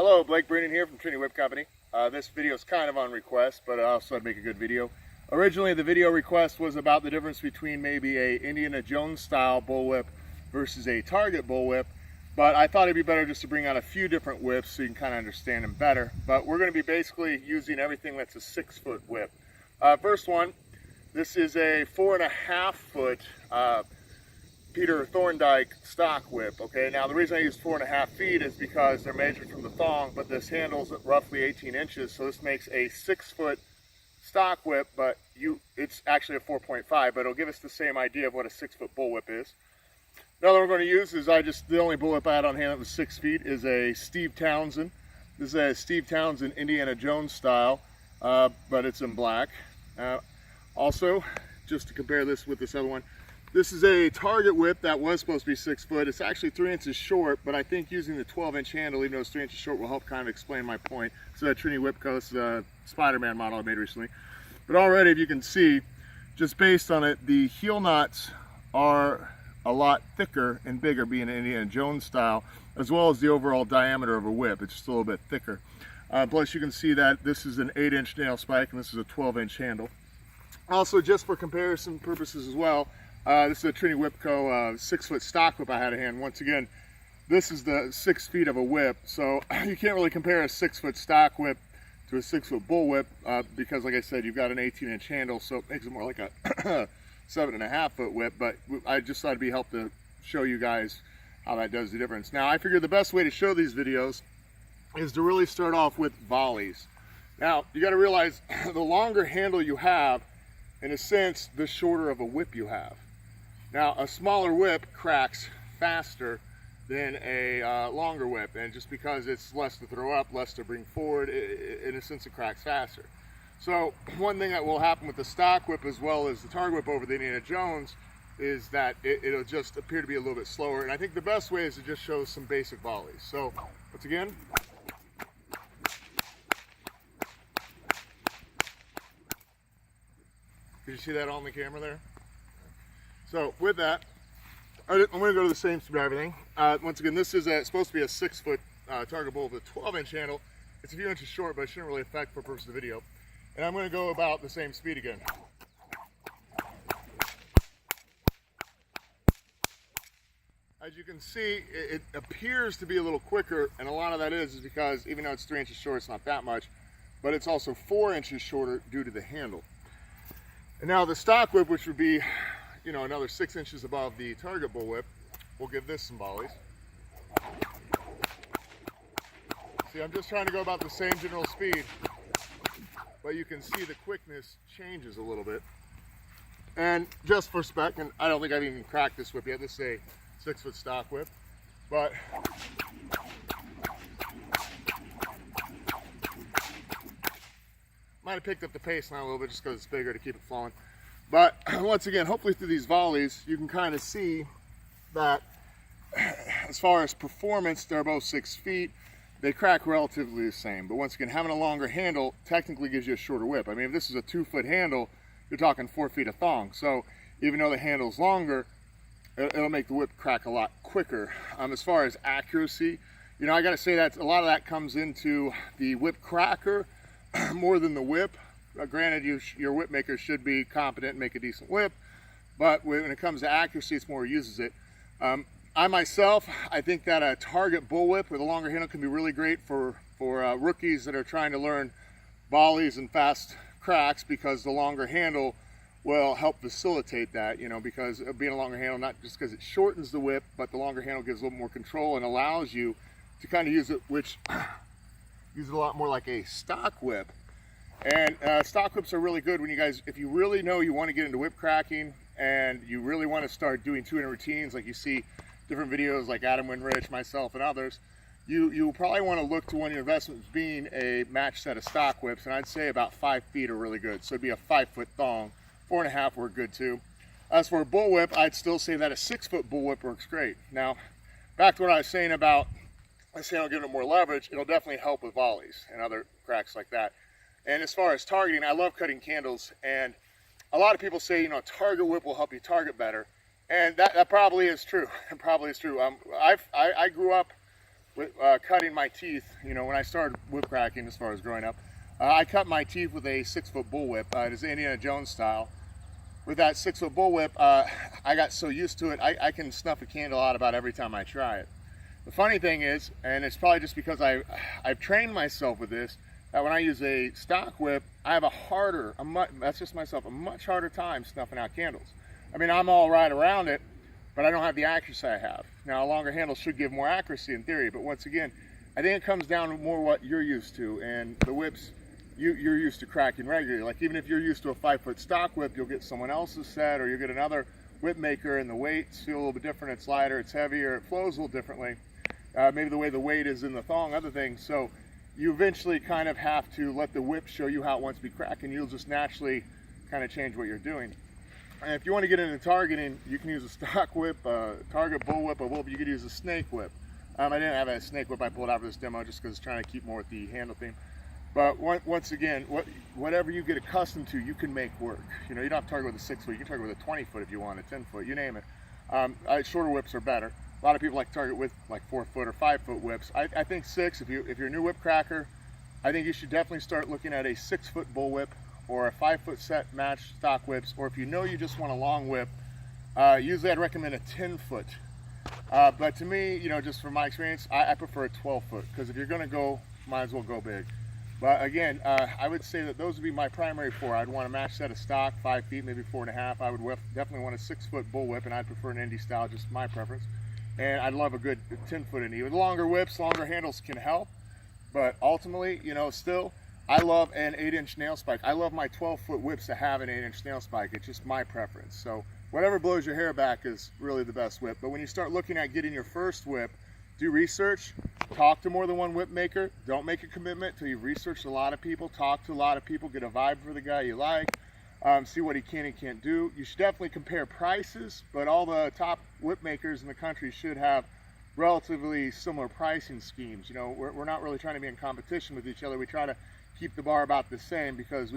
Hello, Blake Bruning here from Trinity Whip Company. This video is kind of on request, but I also had to make a good video. Originally, the video request was about the difference between maybe a Indiana Jones style bullwhip versus a Target bullwhip, but I thought it'd be better just to bring out a few different whips so you can kind of understand them better. But we're going to be basically using everything that's a 6-foot whip. First one, this is a 4.5 foot Peter Thorndyke Stockwhip. Okay, now the reason I use 4.5 feet is because they're measured from the thong, but this handle's at roughly 18 inches, so this makes a 6-foot Stockwhip, but it's actually a 4.5, but it'll give us the same idea of what a 6-foot bullwhip is. Another one we're going to use is the only bullwhip I had on hand that was 6 feet is a Steve Townsend. This is a Steve Townsend Indiana Jones style, but it's in black. Also, just to compare this with this other one, this is a Target whip that was supposed to be 6 foot. It's actually 3 inches short, but I think using the 12-inch handle, even though it's 3 inches short, will help kind of explain my point. It's a Trinity Whip Co. This is a Spider-Man model I made recently. But already, if you can see, just based on it, the heel knots are a lot thicker and bigger, being an Indiana Jones style, as well as the overall diameter of a whip. It's just a little bit thicker. Plus, you can see that this is an 8-inch nail spike, and this is a 12-inch handle. Also, just for comparison purposes as well, this is a Trinity Whip Co. 6-foot stock whip I had in hand. Once again, this is the 6 feet of a whip, so you can't really compare a 6-foot stock whip to a 6-foot bull whip because, like I said, you've got an 18-inch handle, so it makes it more like a 7.5 foot whip. But I just thought it'd be helpful to show you guys how that does the difference. Now, I figured the best way to show these videos is to really start off with volleys. Now, you got to realize the longer handle you have, in a sense, the shorter of a whip you have. Now, a smaller whip cracks faster than a longer whip, and just because it's less to throw up, less to bring forward, in a sense it cracks faster. So one thing that will happen with the stock whip as well as the Target whip over the Indiana Jones is that it'll just appear to be a little bit slower, and I think the best way is to just show some basic volleys. So once again, did you see that on the camera there? So with that, I'm going to go to the same speed everything. Once again, this is supposed to be a 6-foot Target bull with a 12-inch handle. It's a few inches short, but it shouldn't really affect for the purpose of the video. And I'm going to go about the same speed again. As you can see, it appears to be a little quicker, and a lot of that is because even though it's 3 inches short, it's not that much, but it's also 4 inches shorter due to the handle. And now the stock whip, which would be, you know, another 6 inches above the Target bullwhip, we'll give this some volleys. See, I'm just trying to go about the same general speed, but you can see the quickness changes a little bit. And just for spec, and I don't think I've even cracked this whip yet, this is a 6-foot stock whip, but might have picked up the pace now a little bit just because it's bigger to keep it flowing. But once again, hopefully through these volleys, you can kind of see that as far as performance, they're both 6 feet. They crack relatively the same. But once again, having a longer handle technically gives you a shorter whip. I mean, if this is a 2-foot handle, you're talking 4 feet of thong. So even though the handle's longer, it'll make the whip crack a lot quicker. As far as accuracy, you know, I got to say that a lot of that comes into the whip cracker more than the whip. Granted, your whip maker should be competent and make a decent whip, but when it comes to accuracy, it's more who uses it. I myself, I think that a Target bullwhip with a longer handle can be really great for rookies that are trying to learn volleys and fast cracks, because the longer handle will help facilitate that, you know, because of being a longer handle, not just because it shortens the whip, but the longer handle gives a little more control and allows you to kind of use it, use it a lot more like a stock whip. And stock whips are really good when you guys, if you really know you want to get into whip cracking and you really want to start doing 2-inch routines, like you see different videos like Adam Winrich, myself, and others, you probably want to look to one of your investments being a match set of stock whips, and I'd say about 5 feet are really good. So it'd be a 5-foot thong. 4.5 work good too. As for a bullwhip, I'd still say that a 6-foot bullwhip works great. Now, back to what I was saying about, let's say I'll give it more leverage, it'll definitely help with volleys and other cracks like that. And as far as targeting, I love cutting candles, and a lot of people say, you know, Target whip will help you target better, and that probably is true. It probably is true. I grew up with cutting my teeth, you know, when I started whip cracking as far as growing up, I cut my teeth with a 6-foot bullwhip. It is Indiana Jones style. With that 6-foot bullwhip, I got so used to it, I can snuff a candle out about every time I try it. The funny thing is, and it's probably just because I've trained myself with this, that when I use a stock whip, I have that's just myself, a much harder time snuffing out candles. I mean, I'm all right around it, but I don't have the accuracy I have. Now, a longer handle should give more accuracy in theory, but once again, I think it comes down to more what you're used to, and the whips you're used to cracking regularly. Like even if you're used to a 5-foot stock whip, you'll get someone else's set, or you'll get another whip maker, and the weights feel a little bit different. It's lighter, it's heavier, it flows a little differently. Maybe the way the weight is in the thong, other things. So you eventually kind of have to let the whip show you how it wants to be cracked, and you'll just naturally kind of change what you're doing. And if you want to get into targeting, you can use a stock whip, a target bullwhip, a whip. You could use a snake whip. I didn't have a snake whip I pulled out for this demo just because it's trying to keep more with the handle theme. But once again, whatever you get accustomed to, you can make work. You know, you don't have to target with a 6-foot. You can target with a 20-foot if you want, a 10-foot, you name it. Shorter whips are better. A lot of people like to target with like 4-foot or 5-foot whips. I think 6. If you're a new whip cracker, I think you should definitely start looking at a 6-foot bullwhip or a 5-foot set matched stock whips. Or if you know you just want a long whip, usually I'd recommend a 10-foot. But to me, you know, just from my experience, I prefer a 12-foot because if you're going to go, might as well go big. But again, I would say that those would be my primary 4. I'd want a match set of stock, 5 feet, maybe 4.5. I would definitely want a 6-foot bullwhip, and I'd prefer an Indy style, just my preference. And I'd love a good 10-foot Indy. With longer whips, longer handles can help. But ultimately, you know, still, I love an 8-inch nail spike. I love my 12-foot whips to have an 8-inch nail spike. It's just my preference. So whatever blows your hair back is really the best whip. But when you start looking at getting your first whip, do research, talk to more than one whip maker. Don't make a commitment till you've researched a lot of people, talk to a lot of people, get a vibe for the guy you like, see what he can and can't do. You should definitely compare prices, but all the top whip makers in the country should have relatively similar pricing schemes. You know, we're not really trying to be in competition with each other. We try to keep the bar about the same because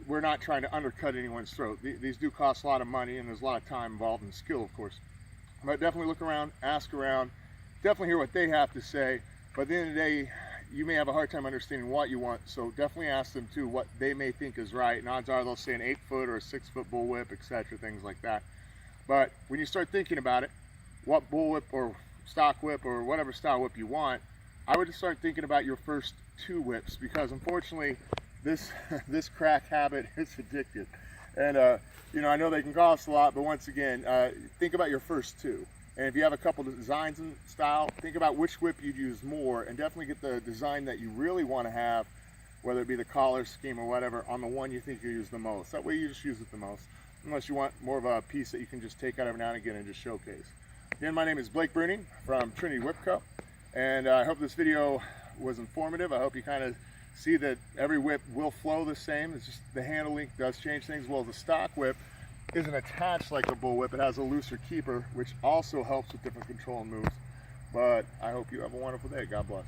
we're not trying to undercut anyone's throat. These do cost a lot of money, and there's a lot of time involved and skill, of course. But definitely look around, ask around, definitely hear what they have to say. But at the end of the day, you may have a hard time understanding what you want, so definitely ask them too what they may think is right. And odds are they'll say an 8-foot or a 6-foot bullwhip, etc., things like that. But when you start thinking about it, what bullwhip or stock whip or whatever style whip you want, I would start thinking about your first 2 whips, because unfortunately this crack habit is addictive. And you know, I know they can cost a lot, but once again, think about your first 2. And if you have a couple of designs and style, think about which whip you'd use more, and definitely get the design that you really want to have, whether it be the collar scheme or whatever, on the one you think you use the most. That way you just use it the most, unless you want more of a piece that you can just take out every now and again and just showcase. Again, my name is Bruning from Trinity Whip Co, and I hope this video was informative. I hope you kind of see that every whip will flow the same. It's just the handle length does change things. Well, the stock whip isn't attached like the bullwhip. It has a looser keeper, which also helps with different control and moves. But I hope you have a wonderful day. God bless.